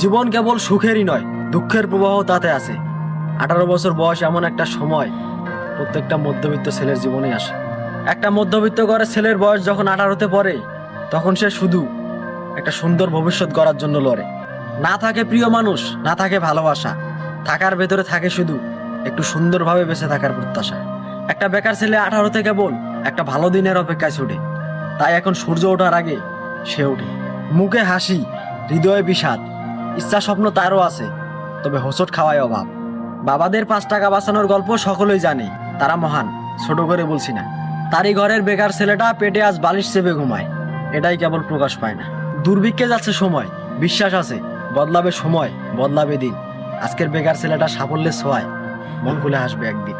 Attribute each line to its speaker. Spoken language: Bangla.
Speaker 1: জীবন কেবল সুখেরই নয়, দুঃখের প্রবাহ তাতে আছে। 18 বছর বয়স এমন একটা সময় প্রত্যেকটা মধ্যবিত্ত ছেলের জীবনে আসে। একটা মধ্যবিত্ত ঘরের ছেলের বয়স যখন 18তে পড়ে, তখন সে শুধু একটা সুন্দর ভবিষ্যৎ গড়ার জন্য লড়ে। না থাকে প্রিয় মানুষ, না থাকে ভালোবাসা, থাকার ভেতরে থাকে শুধু একটু সুন্দরভাবে বেঁচে থাকার প্রত্যাশা। একটা বেকার ছেলে 18তে কেবল একটা ভালো দিনের অপেক্ষায় ছুটে। তাই এখন সূর্য ওঠার আগে সে ওঠে। মুখে হাসি, হৃদয়ে বিষাদ, ইচ্ছা স্বপ্ন তারও আছে, তবে হোঁচট খাওয়ায় অভাব। বাবাদের 5 টাকা বাঁচানোর গল্প সকলেই জানে, তারা মহান, ছোট করে বলছি না। তারই ঘরের বেকার ছেলেটা পেটে আজ বালিশ চেপে ঘুমায়, এটাই কেবল প্রকাশ পায় না। দুর্ভিক্ষে যাচ্ছে সময়, বিশ্বাস আছে বদলাবে সময়, বদলাবে দিন। আজকের বেকার ছেলেটা সাফল্যের ছোঁয়ায় মন খুলে হাসবে একদিন।